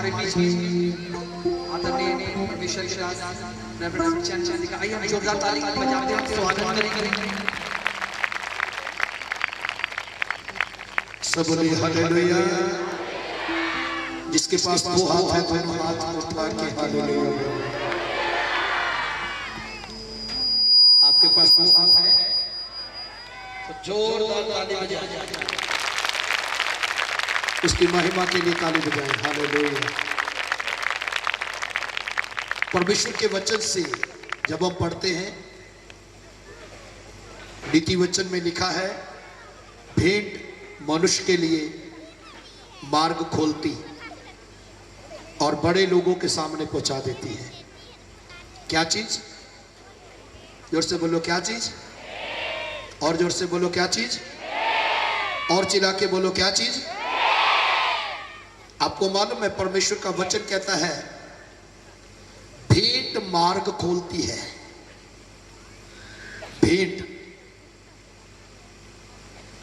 हमारे बीच आदरणीय परमेश्वर रेवरेंड चैन का आइए हम जोरदार ताली बजाते हैं स्वागत करेंगे। सब बोलिए हालेलुया। जिसके पास दो हाथ है दोनों हाथ उठा के हालेलुया। आपके पास दो हाथ है तो जोरदार ताली बजाएं, उसकी महिमा के लिए ताली बजाएं। हालेलुया। परमेश्वर के वचन से जब हम पढ़ते हैं, नीति वचन में लिखा है, भेंट मनुष्य के लिए मार्ग खोलती और बड़े लोगों के सामने पहुंचा देती है। क्या चीज? जोर से बोलो क्या चीज? और जोर से बोलो क्या चीज? और चिल्ला के बोलो क्या चीज? आपको मालूम है परमेश्वर का वचन कहता है भेंट मार्ग खोलती है। भेंट,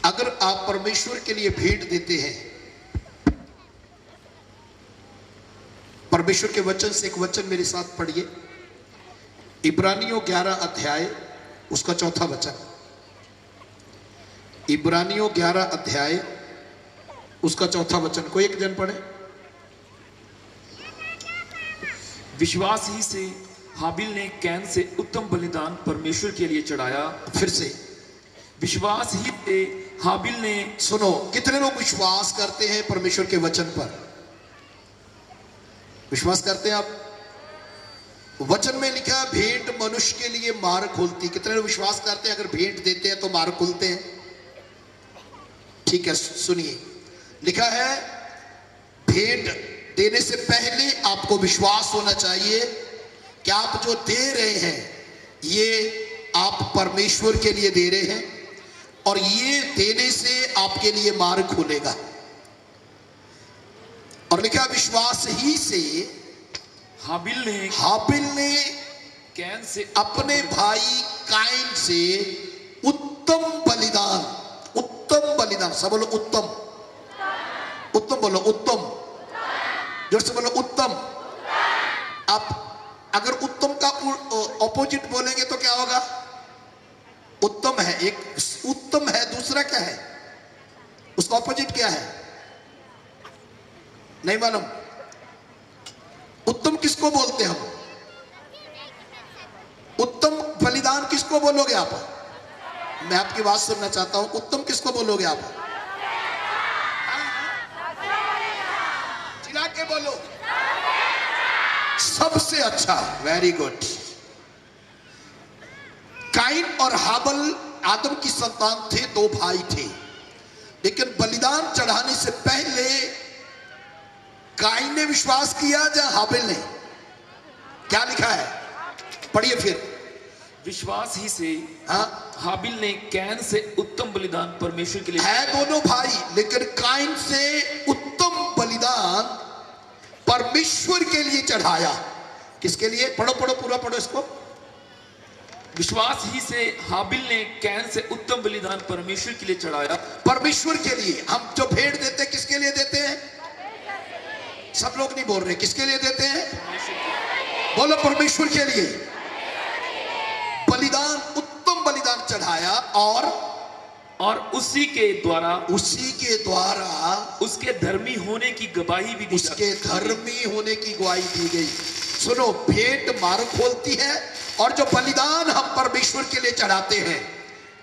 अगर आप परमेश्वर के लिए भेंट देते हैं, परमेश्वर के वचन से एक वचन मेरे साथ पढ़िए, इब्रानियों 11 अध्याय उसका 4था वचन। इब्रानियों 11 अध्याय उसका 4था वचन को एक जन पढ़े। विश्वास ही से हाबिल ने कैन से उत्तम बलिदान परमेश्वर के लिए चढ़ाया। फिर से, विश्वास ही से हाबिल ने, सुनो, कितने लोग विश्वास करते हैं परमेश्वर के वचन पर? विश्वास करते हैं आप? वचन में लिखा है भेंट मनुष्य के लिए मार्ग खोलती। कितने लोग विश्वास करते हैं अगर भेंट देते हैं तो मार्ग खुलते हैं? ठीक है, सुनिए, लिखा है भेंट देने से पहले आपको विश्वास होना चाहिए कि आप जो दे रहे हैं ये आप परमेश्वर के लिए दे रहे हैं और ये देने से आपके लिए मार्ग खुलेगा। और लिखा विश्वास ही से हाबिल ने कैन से अपने भाई काइन से उत्तम बलिदान, सब बोलो उत्तम, उत्तम बोलो, उत्तम, जोर से बोलो उत्तम। आप अगर उत्तम का ऑपोजिट बोलेंगे तो क्या होगा? उत्तम है, एक उत्तम है, दूसरा क्या है? उसका ऑपोजिट क्या है? नहीं मालूम। उत्तम किसको बोलते हैं हम? उत्तम बलिदान किसको बोलोगे आप? मैं आपकी बात सुनना चाहता हूं, उत्तम किसको बोलोगे आप? चिल्ला के बोलो। सबसे अच्छा। Very good. काइन और हाबिल आदम की संतान थे, दो भाई थे, लेकिन बलिदान चढ़ाने से पहले काइन ने विश्वास किया या हाबिल ने? क्या लिखा है? पढ़िए फिर। विश्वास ही से हाबिल ने कैन से उत्तम बलिदान परमेश्वर के लिए है, दोनों भाई, लेकिन काइन से उत्तम बलिदान परमेश्वर के लिए चढ़ाया। किसके लिए? पढ़ो पढ़ो, पूरा पढ़ो इसको। विश्वास ही से हाबिल ने कैन से उत्तम बलिदान परमेश्वर के लिए चढ़ाया। परमेश्वर के लिए। हम जो भेंट देते हैं किसके लिए देते हैं? सब लोग नहीं बोल रहे, किसके लिए देते हैं? बोलो, परमेश्वर के लिए। बलिदान, उत्तम बलिदान चढ़ाया और उसी के द्वारा उसके धर्मी होने की गवाही भी दी, उसके धर्मी होने की गवाही दी गई। सुनो, भेंट मार्ग खोलती है और जो बलिदान हम परमेश्वर के लिए चढ़ाते हैं,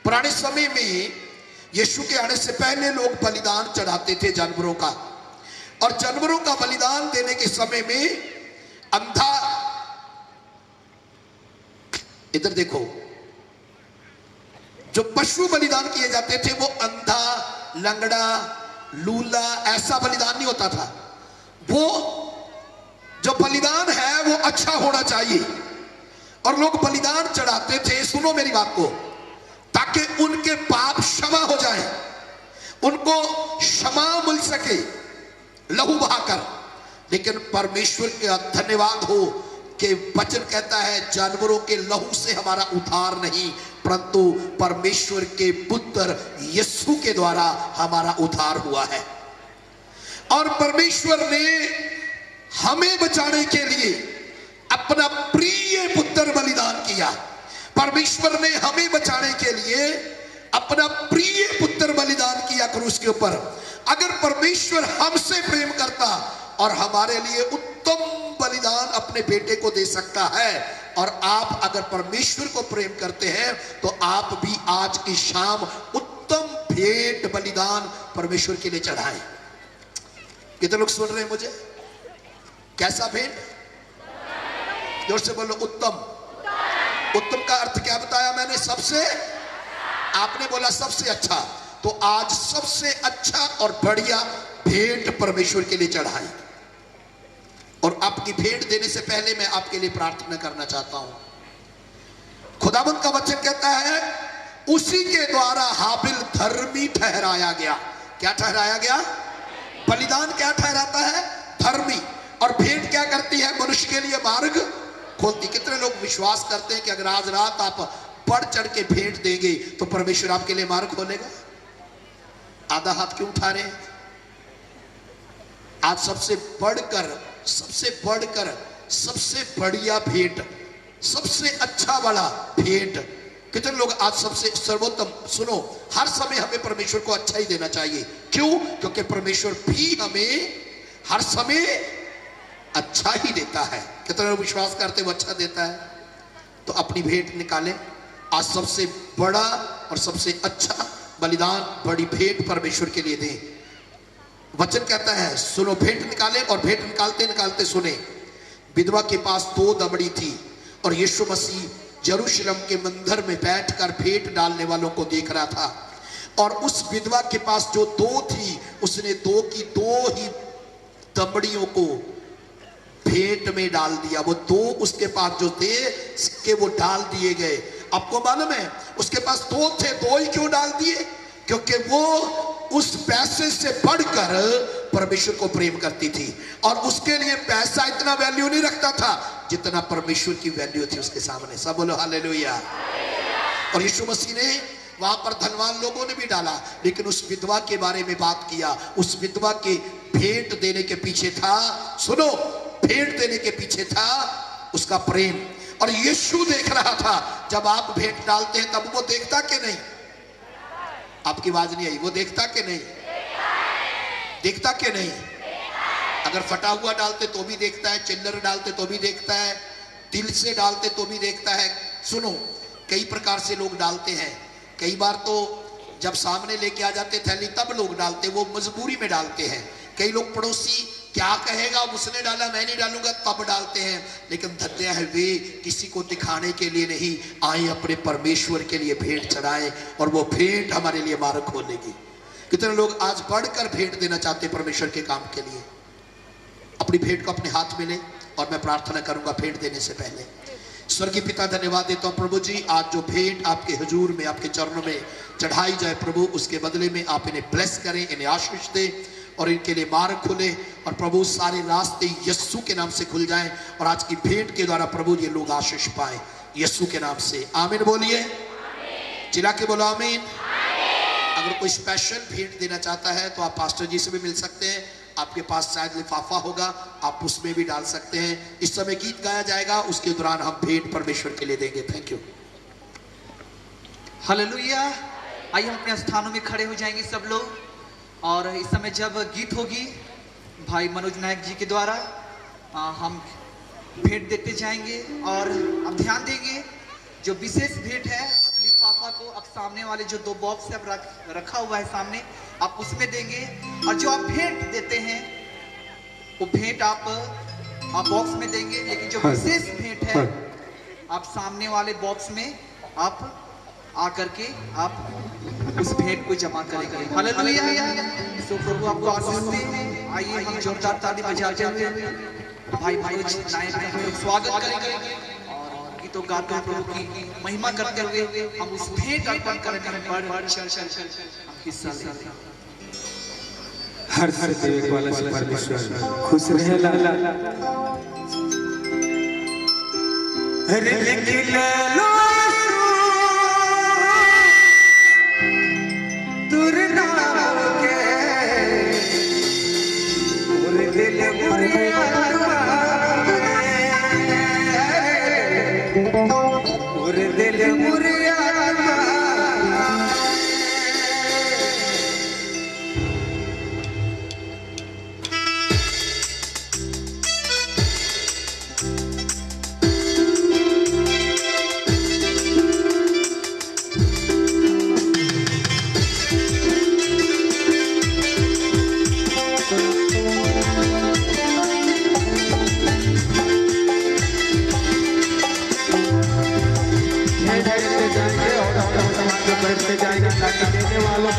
पुराने समय में यीशु के आने से पहले लोग बलिदान चढ़ाते थे जानवरों का, और जानवरों का बलिदान देने के समय में अंधा, इधर देखो, जो पशु बलिदान किए जाते थे वो अंधा, लंगड़ा, लूला, ऐसा बलिदान नहीं होता था। वो जो बलिदान है वो अच्छा होना चाहिए, और लोग बलिदान चढ़ाते थे, सुनो मेरी बात को, ताकि उनके पाप क्षमा हो जाए, उनको क्षमा मिल सके लहू बहाकर। लेकिन परमेश्वर का धन्यवाद हो कि वचन कहता है जानवरों के लहू से हमारा उद्धार नहीं, परंतु परमेश्वर के पुत्र यीशु के द्वारा हमारा उद्धार हुआ है। और परमेश्वर ने हमें बचाने के लिए अपना प्रिय पुत्र बलिदान किया। परमेश्वर ने हमें बचाने के लिए अपना प्रिय पुत्र बलिदान किया क्रूस के ऊपर। अगर परमेश्वर हमसे प्रेम करता और हमारे लिए उत्तम बलिदान अपने बेटे को दे सकता है, और आप अगर परमेश्वर को प्रेम करते हैं तो आप भी आज की शाम उत्तम भेंट बलिदान परमेश्वर के लिए चढ़ाएं। कितने लोग सुन रहे हैं मुझे? कैसा भेंट? जोर से बोलो, उत्तम। उत्तम का अर्थ क्या बताया मैंने? सबसे। आपने बोला सबसे अच्छा, तो आज सबसे अच्छा और बढ़िया भेंट परमेश्वर के लिए चढ़ाएं। और आपकी भेंट देने से पहले मैं आपके लिए प्रार्थना करना चाहता हूं। खुदावंद का वचन कहता है उसी के द्वारा हाबिल धर्मी ठहराया गया। क्या ठहराया गया? बलिदान क्या ठहराता है? धर्मी। और भेंट क्या करती है? मनुष्य के लिए मार्ग खोलती। कितने लोग विश्वास करते हैं कि अगर आज रात आप बढ़ चढ़ के भेंट देंगे तो परमेश्वर आपके लिए मार्ग खोलेगा? आधा हाथ क्यों उठा रहे हैं? आज सबसे बढ़कर सबसे बढ़िया भेंट, सबसे अच्छा वाला भेंट, कितने लोग आज सबसे सर्वोत्तम? सुनो, हर समय हमें परमेश्वर को अच्छा ही देना चाहिए। क्यों? क्योंकि परमेश्वर भी हमें हर समय अच्छा ही देता है। कितने लोग विश्वास करते हैं वो अच्छा देता है? तो अपनी भेंट निकालें। आज सबसे बड़ा और सबसे अच्छा बलिदान, बड़ी भेंट परमेश्वर के लिए दें। वचन कहता है, सुनो, भेंट निकाले। और भेंट निकालते निकालते सुने, विधवा के पास 2 दमड़ी थी और यीशु मसीह यरूशलेम के मंदिर में बैठकर भेंट डालने वालों को देख रहा था। और उस विधवा के पास जो 2 थी, उसने 2 की 2 ही दमड़ियों को भेंट में डाल दिया। वो 2 उसके पास जो थे सिक्के वो डाल दिए गए। आपको मालूम है उसके पास 2 थे, 2 ही क्यों डाल दिए? क्योंकि वो उस पैसे से बढ़कर परमेश्वर को प्रेम करती थी और उसके लिए पैसा इतना वैल्यू नहीं रखता था जितना परमेश्वर की वैल्यू थी उसके सामने। सब बोलो हालेलुया। और यीशु मसीह ने वहां पर धनवान लोगों ने भी डाला, लेकिन उस विधवा के बारे में बात किया। उस विधवा के भेंट देने के पीछे था, सुनो, भेंट देने के पीछे था उसका प्रेम। और यीशु देख रहा था, जब आप भेंट डालते हैं तब वो देखता कि नहीं? आपकी आवाज नहीं आई। वो देखता कि नहीं? देखता कि नहीं? अगर फटा हुआ डालते तो भी देखता है, चिल्लर डालते तो भी देखता है, तिल से डालते तो भी देखता है। सुनो, कई प्रकार से लोग डालते हैं। कई बार तो जब सामने लेके आ जाते थैली तब लोग डालते, वो मजबूरी में डालते हैं। कई लोग पड़ोसी क्या कहेगा, उसने डाला मैं नहीं डालूंगा, तब डालते हैं। लेकिन धन्य है वे किसी को दिखाने के लिए नहीं आए, अपने परमेश्वर के लिए भेंट चढ़ाए और वो भेंट हमारे लिए मार्ग खोलेगी। कितने लोग आज बढ़कर भेंट देना चाहते हैं परमेश्वर के काम के लिए? अपनी भेंट को अपने हाथ में लें और मैं प्रार्थना करूंगा भेंट देने से पहले। स्वर्गीय पिता, धन्यवाद देता हूं प्रभु जी, आज जो भेंट आपके हुजूर में, आपके चरणों में चढ़ाई जाए प्रभु, उसके बदले में आप इन्हें ब्लेस करें, इन्हें आशीष दें और इनके लिए मार्ग खुले। और प्रभु सारे रास्ते यीशु के नाम से खुल जाएं और आज की भेंट के द्वारा प्रभु ये लोग आशीष पाएं यीशु के नाम से। आमीन बोलिए, चिल्ला के बोलो आमीन। अगर कोई स्पेशल भेंट देना चाहता है तो आप पास्टर जी से भी मिल सकते हैं। आपके पास शायद लिफाफा होगा, आप उसमें भी डाल सकते हैं। इस समय गीत गाया जाएगा, उसके दौरान हम भेंट परमेश्वर के लिए देंगे। Thank you. हालेलुया। आइए हम अपने स्थानों में खड़े हो जाएंगे सब लोग। और इस समय जब गीत होगी भाई मनोज नायक जी के द्वारा हम भेंट देते जाएंगे। और अब ध्यान देंगे जो विशेष भेंट है, अब लिफाफा को अब सामने वाले जो 2 बॉक्स अब रखा हुआ है सामने, आप उसमें देंगे। और जो आप भेंट देते हैं वो भेंट आप बॉक्स में देंगे। लेकिन जो विशेष भेंट है आप सामने वाले बॉक्स में आप आकर के आप उस भेंट को जमा करेंगे। हालेलुया। सो प्रभु आपको आशीष दे। आइए हम जोरदार ताली बजाते हुए भाई मनोज नायक का हम स्वागत करेंगे और गीतों गाते हुए प्रभु की महिमा करते हुए हम उस भेंट अर्पण करने में बढ़ हम हिस्सा लेंगे। हर देव वाला से परमेश्वर खुश रहेला। अरे लिख लो दूर ना के और दिल बुरे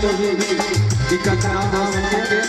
तो भी इकट्ठा हो सकेंगे।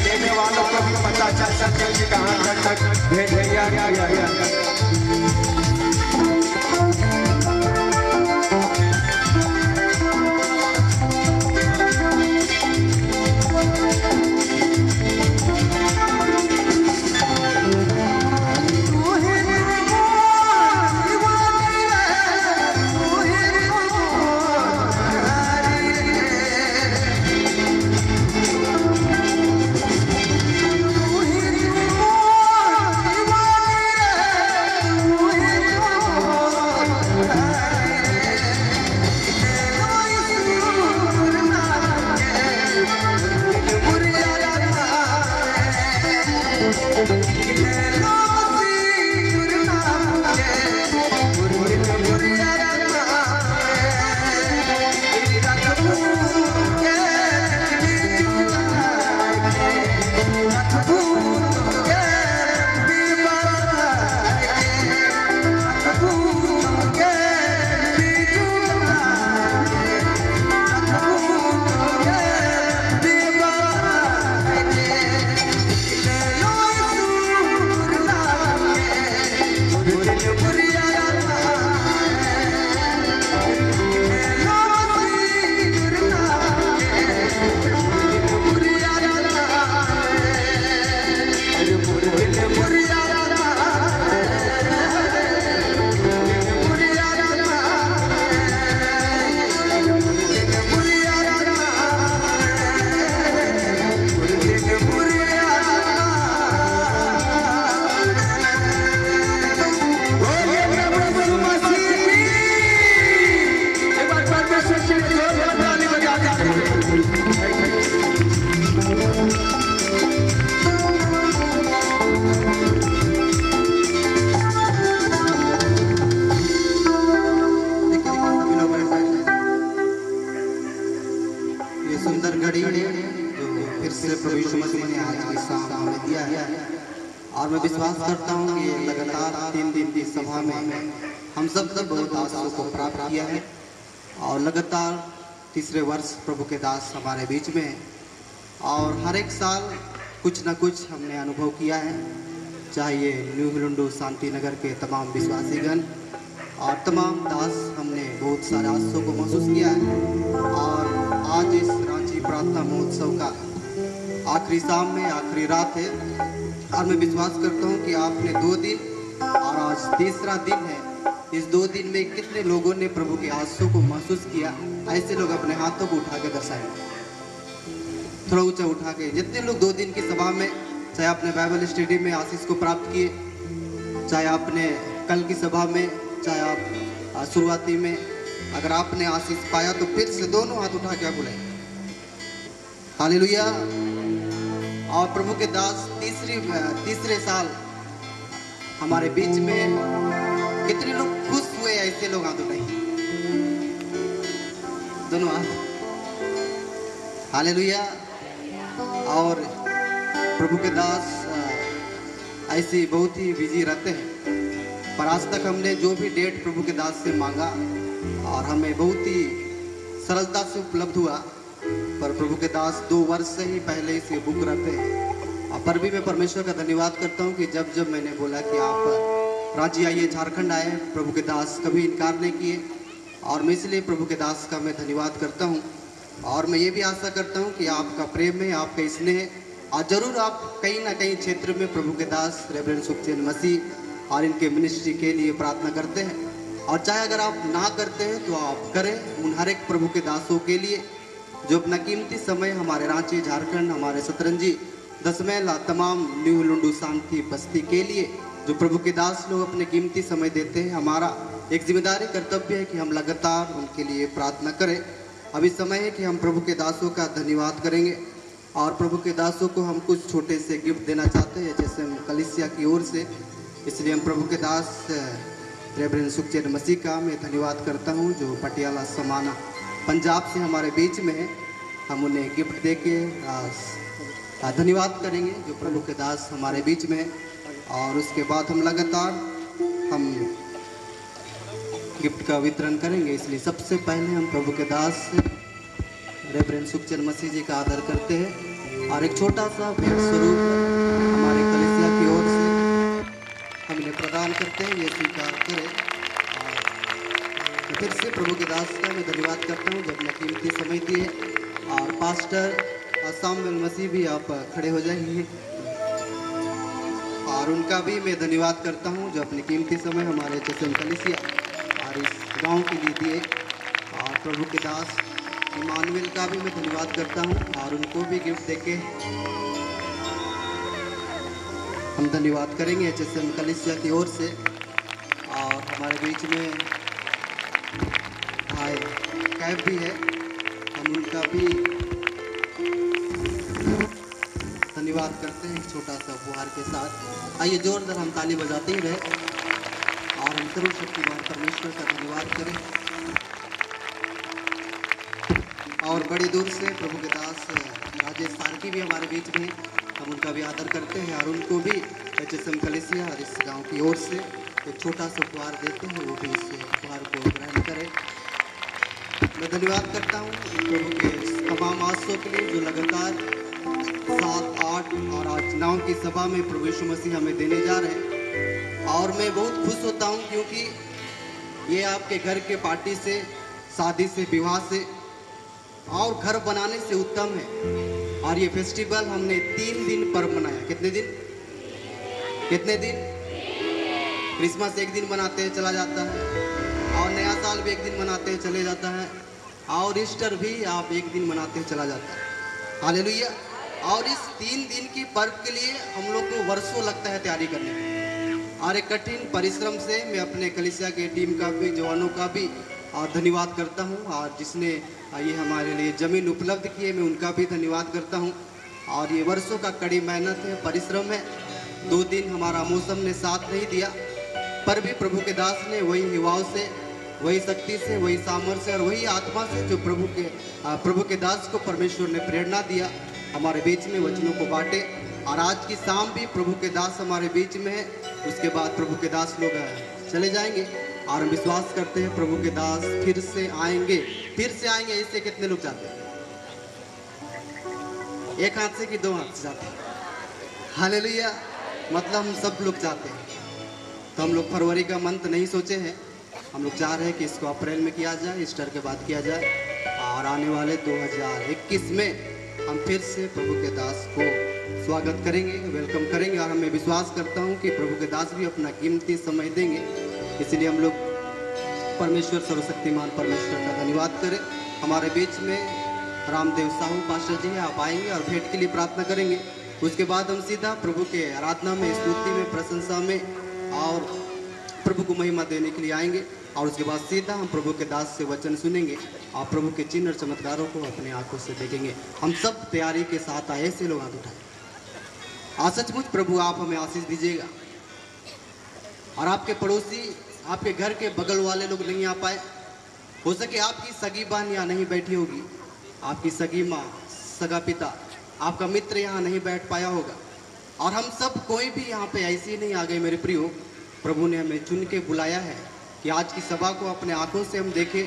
देने वालों को भी पता चल सके कि कहाँ तक भेज गया। ही सुंदर घड़ी जो फिर से प्रभु यीशु मसीह ने आज की शाम हमें दिया है। और मैं विश्वास करता हूँ कि लगातार 3 दिन की सभा में हम सब बहुत आशीषों को प्राप्त किया है और लगातार तीसरे वर्ष प्रभु के दास हमारे बीच में है और हर एक साल कुछ न कुछ हमने अनुभव किया है, चाहे ये न्यू हिलुंडू शांति नगर के तमाम विश्वासीगण और तमाम दास हमने बहुत सारे आशीषों को महसूस किया है। और आज इस रांची प्रार्थना महोत्सव का आखिरी शाम में आखिरी रात है और मैं विश्वास करता हूँ कि आपने 2 दिन और आज तीसरा दिन है, इस 2 दिन में कितने लोगों ने प्रभु के आशीषों को महसूस किया। ऐसे लोग अपने हाथों को उठा के दर्शाएं, थोड़ा ऊंचा उठा के। जितने लोग 2 दिन की सभा में, चाहे आपने बाइबल स्टडी में आशीष को प्राप्त किए, चाहे आपने कल की सभा में, चाहे आप शुरुआती में अगर आपने आशीष पाया तो फिर से दोनों हाथ उठा के बुलाए हालेलुया। और प्रभु के दास तीसरे साल हमारे बीच में, कितने लोग खुश हुए? ऐसे लोग हाथ उठाइए, दोनों हाथ हालेलुया। और प्रभु के दास ऐसे बहुत ही बिजी रहते हैं, पर आज तक हमने जो भी डेट प्रभु के दास से मांगा और हमें बहुत ही सरलता से उपलब्ध हुआ। पर प्रभु के दास 2 वर्ष से ही पहले से बुक रहते हैं। पर भी मैं परमेश्वर का धन्यवाद करता हूँ कि जब मैंने बोला कि आप रांची आइए, झारखंड आए, प्रभु के दास कभी इनकार नहीं किए और मैं इसलिए प्रभु के दास का मैं धन्यवाद करता हूँ। और मैं ये भी आशा करता हूँ कि आपका प्रेम है, आपका स्नेह और ज़रूर आप कहीं ना कहीं क्षेत्र में प्रभु के दास रेवरेंड सुखचैन मसीह और इनके मिनिस्ट्री के लिए प्रार्थना करते हैं। और चाहे अगर आप ना करते हैं तो आप करें उन हर एक प्रभु के दासों के लिए जो अपना कीमती समय हमारे रांची, झारखंड, हमारे सतरंजी, दसमैला, तमाम न्यू हिलुंडू शांति बस्ती के लिए जो प्रभु के दास लोग अपने कीमती समय देते हैं। हमारा एक जिम्मेदारी कर्तव्य है कि हम लगातार उनके लिए प्रार्थना करें। अभी समय है कि हम प्रभु के दासों का धन्यवाद करेंगे और प्रभु के दासों को हम कुछ छोटे से गिफ्ट देना चाहते हैं, जैसे हम कलीसिया की ओर से। इसलिए हम प्रभु के दास रेवरेंड सुखचैन मसीह का मैं धन्यवाद करता हूँ जो पटियाला समाना पंजाब से हमारे बीच में है। हम उन्हें गिफ्ट दे के धन्यवाद करेंगे जो प्रभु के दास हमारे बीच में है। और उसके बाद हम लगातार हम गिफ्ट का वितरण करेंगे। इसलिए सबसे पहले हम प्रभु के दास रेवरेंड सुखचैन मसीह जी का आदर करते हैं और एक छोटा सा भेंट स्वरूप हमारे कलीसिया की ओर से हम इन्हें प्रदान करते हैं, ये स्वीकार करें। और फिर से प्रभु के दास का मैं धन्यवाद करता हूँ जो अपना कीमती समय दिए। और पास्टर सामुएल मसीह भी आप खड़े हो जाइए और उनका भी मैं धन्यवाद करता हूँ जो अपने कीमती समय हमारे जैसे कलीसिया और इस गांव के लिए दिए। और प्रभु के दास इमानुएल का भी मैं धन्यवाद करता हूँ और उनको भी गिफ्ट देके हम धन्यवाद करेंगे जैसे कलीसिया की ओर से। और हमारे बीच में भाई कैब भी है, हम उनका भी धन्यवाद करते हैं एक छोटा सा उपहार के साथ। आइए जोरदार हम ताली बजाते ही रहे और हम सर्वशक्तिमान परमेश्वर का धन्यवाद करें। और बड़ी दूर से प्रभु के दास राजेश सारकी भी हमारे बीच में, हम उनका भी आदर करते हैं और उनको भी HSM कलीसिया और इस गांव की ओर से एक छोटा सा उपहार देते हैं, वो भी इस उपहार को ग्रहण करें। मैं धन्यवाद करता हूँ प्रभु के तमाम आशीषों के लिए जो लगातार 7, 8 और आज 9 की सभा में प्रभु यीशु मसीह हमें देने जा रहे हैं। और मैं बहुत खुश होता हूँ क्योंकि ये आपके घर के पार्टी से, शादी से, विवाह से और घर बनाने से उत्तम है। और ये फेस्टिवल हमने 3 दिन पर मनाया। कितने दिन? क्रिसमस 1 दिन मनाते हैं चला जाता है और नया साल भी 1 दिन मनाते हैं चले जाता है और ईस्टर भी आप 1 दिन मनाते हैं चला जाता है। हालेलुया। और इस 3 दिन की पर्व के लिए हम लोग को वर्षों लगता है तैयारी करने में और एक कठिन परिश्रम से मैं अपने कलीसिया के टीम का भी, जवानों का भी और धन्यवाद करता हूं। और जिसने ये हमारे लिए ज़मीन उपलब्ध की है मैं उनका भी धन्यवाद करता हूं। और ये वर्षों का कड़ी मेहनत है, परिश्रम है। 2 दिन हमारा मौसम ने साथ नहीं दिया पर भी प्रभु के दास ने वही युवाओं से वही शक्ति से, वही सामर्थ्य से और वही आत्मा से जो प्रभु के दास को परमेश्वर ने प्रेरणा दिया हमारे बीच में वचनों को बांटे। और आज की शाम भी प्रभु के दास हमारे बीच में है। उसके बाद प्रभु के दास लोग चले जाएंगे और हम विश्वास करते हैं प्रभु के दास फिर से आएंगे। इससे कितने लोग जाते हैं? एक हाथ से कि दो हाथ से जाते हैं? हालेलुया। मतलब हम सब लोग जाते हैं। तो हम लोग फरवरी का मंथ नहीं सोचे हैं, हम लोग चाह रहे हैं कि इसको अप्रैल में किया जाए, ईस्टर के बाद किया जाए और आने वाले 2021 में हम फिर से प्रभु के दास को स्वागत करेंगे, वेलकम करेंगे। और मैं विश्वास करता हूं कि प्रभु के दास भी अपना कीमती समय देंगे। इसलिए हम लोग परमेश्वर सर्वशक्तिमान परमेश्वर का धन्यवाद करें। हमारे बीच में रामदेव साहू पास्टर जी हैं, आप आएंगे और भेंट के लिए प्रार्थना करेंगे। उसके बाद हम सीधा प्रभु के आराधना में, स्तुति में, प्रशंसा में और प्रभु को महिमा देने के लिए आएंगे। और उसके बाद सीधा हम प्रभु के दास से वचन सुनेंगे और प्रभु के चिन्ह और चमत्कारों को अपने आंखों से देखेंगे। हम सब तैयारी के साथ आए, ऐसे लोग हाथ उठाए। सचमुच प्रभु आप हमें आशीष दीजिएगा। और आपके पड़ोसी, आपके घर के बगल वाले लोग नहीं आ पाए, हो सके आपकी सगी बहन यहाँ नहीं बैठी होगी, आपकी सगी माँ, सगा पिता, आपका मित्र यहाँ नहीं बैठ पाया होगा। और हम सब कोई भी यहाँ पे ऐसे ही नहीं आ गए मेरे प्रियो। प्रभु ने हमें चुन के बुलाया है कि आज की सभा को अपने आंखों से हम देखें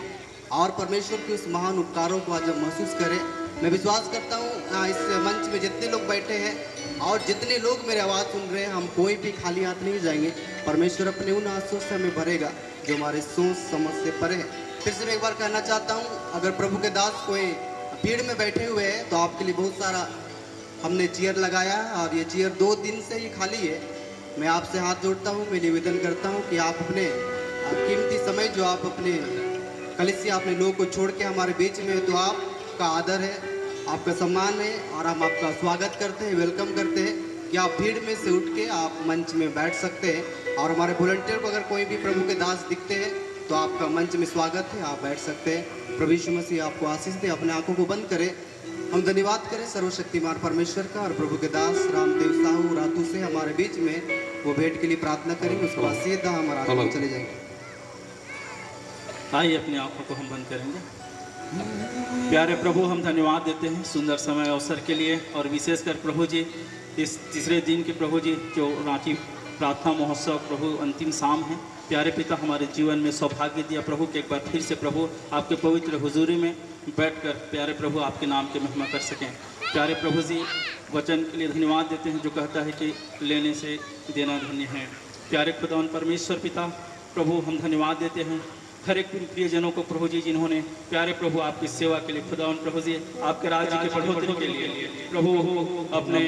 और परमेश्वर के उस महान उपकारों को आज हम महसूस करें। मैं विश्वास करता हूँ इस मंच में जितने लोग बैठे हैं और जितने लोग मेरी आवाज़ सुन रहे हैं, हम कोई भी खाली हाथ नहीं जाएंगे। परमेश्वर अपने उन आंसुओं से हमें भरेगा जो हमारे सोच समझ से परे है। फिर से मैं एक बार कहना चाहता हूँ, अगर प्रभु के दास कोई भीड़ में बैठे हुए हैं तो आपके लिए बहुत सारा हमने चेयर लगाया है और ये चेयर 2 दिन से ही खाली है। मैं आपसे हाथ जोड़ता हूँ, मैं निवेदन करता हूँ कि आप अपने कीमती समय जो आप अपने कलीसिया, अपने लोगों को छोड़ के हमारे बीच में है, तो आपका आदर है, आपका सम्मान है और हम आपका स्वागत करते हैं, वेलकम करते हैं कि आप भीड़ में से उठ के आप मंच में बैठ सकते हैं। और हमारे वॉलंटियर को अगर कोई भी प्रभु के दास दिखते हैं तो आपका मंच में स्वागत है, आप बैठ सकते हैं। प्रभु यीशु मसीह आपको आशीष दे। अपने आंखों को बंद करें, हम धन्यवाद करें सर्वशक्तिमान परमेश्वर का। और प्रभु के दास रामदेव साहू रातू से हमारे बीच में वो भेंट के लिए प्रार्थना करेंगे। उसके बाद सीधा हमारा चले जाएंगे। आइए अपनी आंखों को हम बंद करेंगे। प्यारे प्रभु, हम धन्यवाद देते हैं सुंदर समय अवसर के लिए और विशेषकर प्रभु जी इस तीसरे दिन के प्रभु जी जो रांची प्रार्थना महोत्सव प्रभु अंतिम शाम है। प्यारे पिता, हमारे जीवन में सौभाग्य दिया प्रभु कि एक बार फिर से प्रभु आपके पवित्र हुजूरी में बैठकर प्यारे प्रभु आपके नाम की महिमा कर सकें। प्यारे प्रभु जी, वचन के लिए धन्यवाद देते हैं जो कहता है कि लेने से देना धन्य है। प्यारे खुदावन परमेश्वर पिता प्रभु, हम धन्यवाद देते हैं हर एक प्रियजनों को प्रभु जी जिन्होंने प्यारे प्रभु आपकी सेवा के लिए खुदावन प्रभु जी आपके राज्य के बढ़ोतरी के लिए प्रभु अपने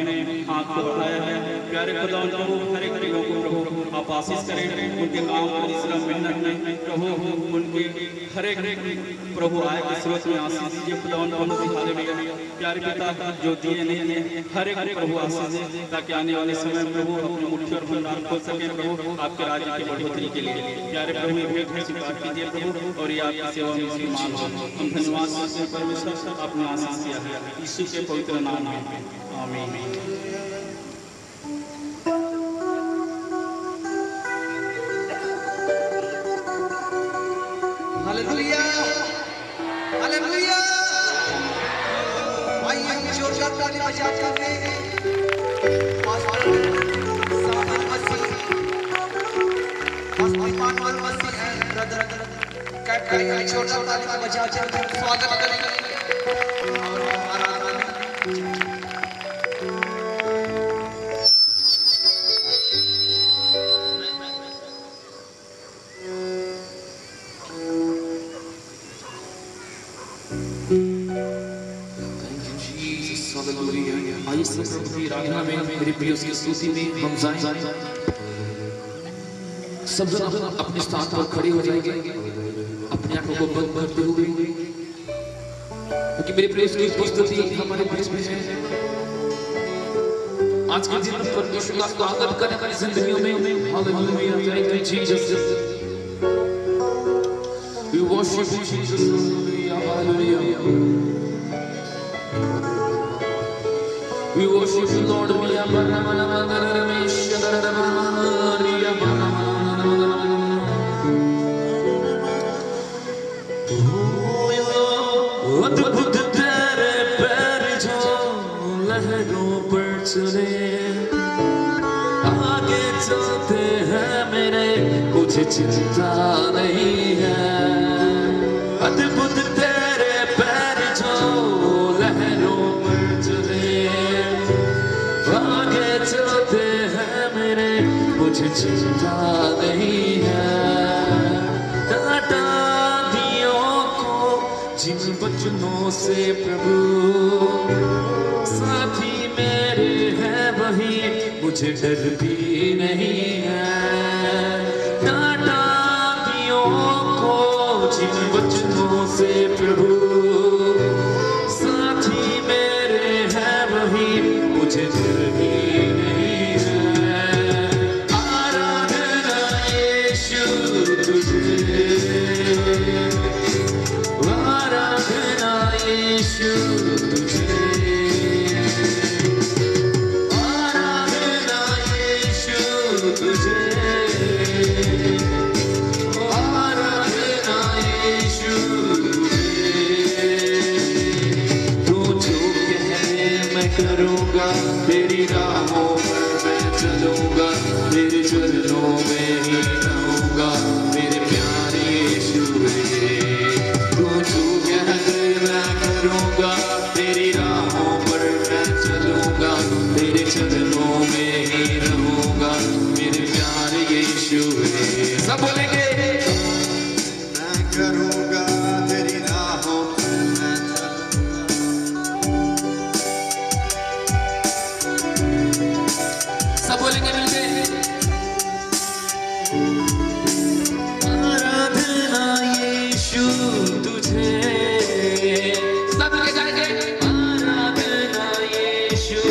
हाथ को बढ़ाया है। प्यारे खुदावन प्रभु, हर एक लोगों को प्रभु आप आशीष करें, उनके काम परिश्रम मेहनत में प्रभु उनके हर एक प्रभु आय के स्रोत में आशीष दीजिए। खुदावन प्रभु हालेलुया। प्यारे पिता, जो दिए नहीं दिए हर एक प्रभु आशीष दे, ताकि आने वाले समय में प्रभु अपने मुट्ठी और भंडार खोल सकें प्रभु आपके राज्य की बढ़ोतरी के लिए। प्यारे प्रभु, भेंट में स्वीकार कीजिए प्रभु और ये आपकी सेवा में सम्मान हो। हम धन्यवाद करते हैं परमेश्वर, अपने आशीष दिया है यीशु के पवित्र नाम में, आमीन। Hallelujah, hallelujah. आइए हम जोरदार ताली बजाते हैं पास्टर सामन मसीह, पास्टर इमानुएल मसीह है ब्रदर कैट जोरदार ताली बजाते हैं, स्वागत करेंगे और आराधना में आइए सब प्रभु की आराधना में, मेरे प्रिय उसकी स्तुति में हम जाएं। सब जन अपने स्थान पर खड़े हो जाएंगे अपनी आंखों को बंद करते हुए, क्योंकि मेरे प्रिय उसकी उपस्थिति हमारे बीच में है। आज के दिन परमेश्वर का स्वागत करने वाली जिंदगियों में hallelujah, thank you Jesus, we worship you Jesus, hallelujah. We worship you, Lord. चले, आगे चलते हैं मेरे, कुछ चिंता नहीं है। अद्भुत तेरे पैर जो लहरों में चले, आगे चलते हैं मेरे, कुछ चिंता नहीं है। डांटा दियों को जिन वचनों से प्रभु, साथी मेरे हैं वही, मुझे डर भी नहीं है। डांटा दियों को जिन वचनों से प्रभु, साथी मेरे हैं वही, मुझे डर भी नहीं है। आराधना यीशु तुझे, आराधना यीशु तुझे, आराधना यीशु तुझे, आराधना यीशु तुझे। तू जो कहे मैं करूँगा, तेरी राहों पर मैं चलूँगा, तेरे चरणों में ही रहूँगा, मेरे प्यारे यीशु। तू जो कहे मैं करूँगा, तेरी राहों पर मैं चलूँगा, तेरे चरणों में ही रहूँगा, मेरे प्यारे यीशु। सब बोलेंगे, मैं करूँगा तेरी राहों पर मैं सब बोलेंगे मिलके। आराधना यीशु तुझे, सब मिलके गाएंगे। आराधना यीशु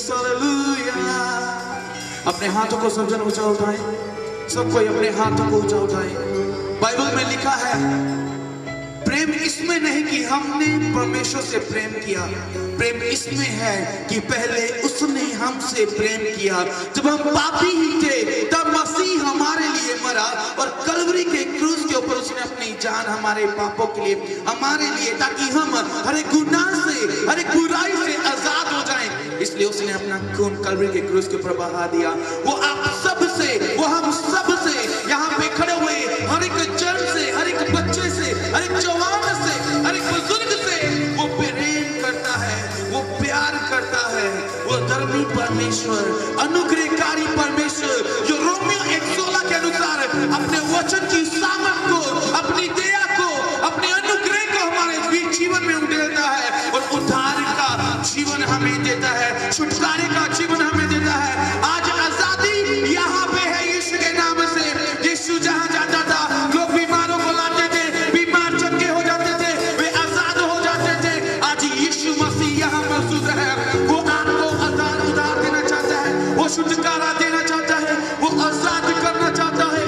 जीसस हालेलुया। अपने हाथों को सब जन ऊंचा उठाएं, सब कोई अपने हाथों को ऊंचा उठाएं। बाइबल में लिखा है प्रेम इसमें नहीं कि हमने परमेश्वर से प्रेम किया, प्रेम इसमें है कि पहले उसने हमसे प्रेम किया। जब हम पापी ही थे तब मसीह हमारे लिए मरा और कलवरी के क्रूस के ऊपर उसने अपनी जान हमारे पापों के लिए, हमारे लिए, ताकि हम हर एक गुनाह से, हर एक बुराई से आजाद हो जाएं। इसलिए उसने अपना खून कलवरी के क्रूस के ऊपर बहा दिया। वो आप सब से, वो हम सब से, यहाँ पे खड़े हुए हर एक जन से, हर एक बच्चे से, हर एक जवान से, हर एक बुजुर्ग से वो प्रेम करता है, वो प्यार करता है। वो धर्मी परमेश्वर, अनुग्रहकारी परमेश्वर जो रोमियो 1:16 के अनुसार अपने वचन की सामर्थ को, अपनी दया को, अपने अनुग्रह को हमारे जीवन में उड़ेलता है और उद्धार का जीवन हमें देता है, छुटकारे का जीवन हमें देता है। आज आजादी यहाँ पे है यीशु के नाम से। यीशु जहाँ जाता था लोग बीमारों को लाते थे, बीमार चंगे हो जाते थे, वे आजाद हो जाते थे। आज यीशु मसीह यहाँ मौजूद है। वो आपको आजाद उधार देना चाहता है, वो छुटकारा देना चाहता है, वो आजाद करना चाहता है।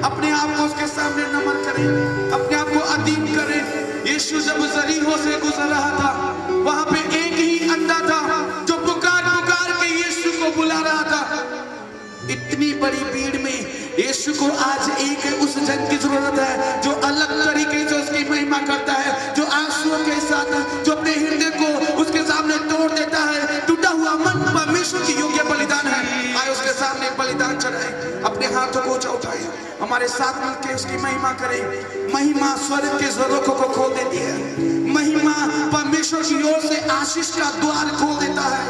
अपने आप को उसके सामने नमन करें, अपने आप को अधीन करें। यीशु जब जरीहो से गुजर रहा था, वहां पे एक ही अंधा था जो पुकार पुकार के यीशु को बुला रहा था। इतनी बड़ी भीड़ में यीशु को आज एक उस जन की जरूरत है जो अलग तरीके से उसकी महिमा करता है, जो आंसुओं के साथ, जो अपने हृदय को उसके सामने तोड़ देता है। टूटा हुआ मन परमेश्वर की योग्य बलिदान है। आए उसके सामने बलिदान चढ़ाए, अपने हाथों को ऊंचा उठाए, हमारे साथ मिलकर उसकी महिमा करें। महिमा स्वर्ग के ज़रोखों को खोल देती है। महिमा परमेश्वर की ओर से आशीष का द्वार खोल देता है।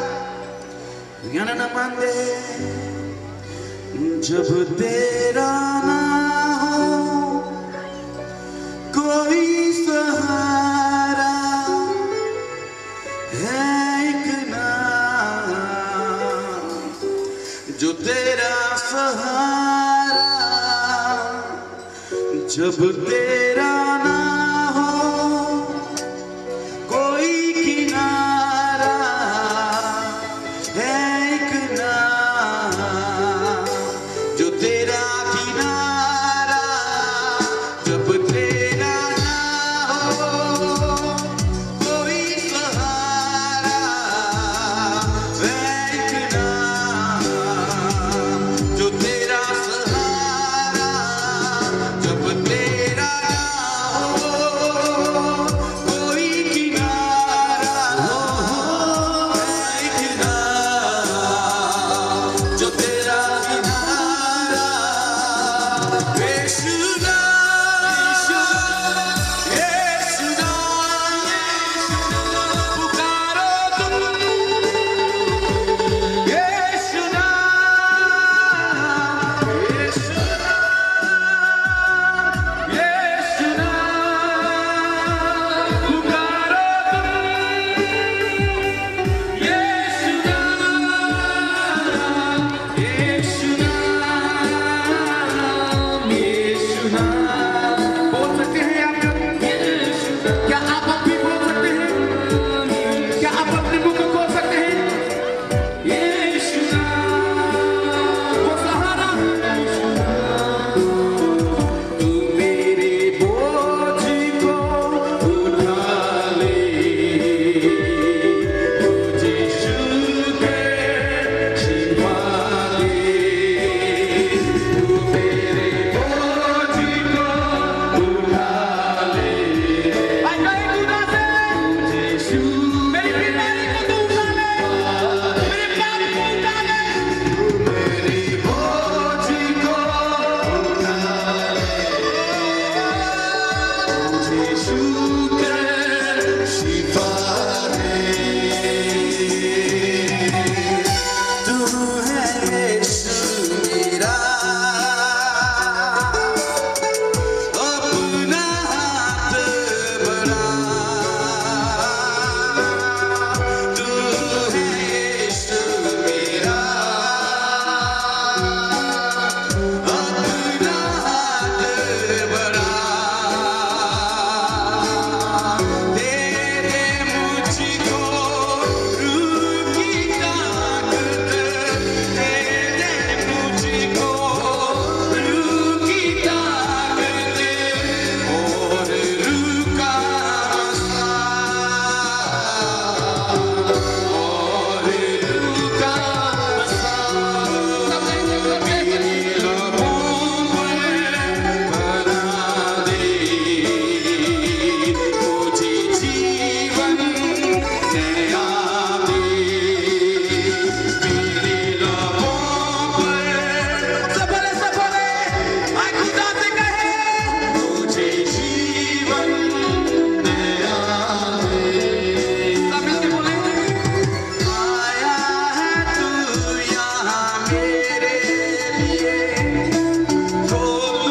याना न मान दे जब तेरा ना हो कोई सहारा है, एक नाम जो तेरा सहारा, जब तेरा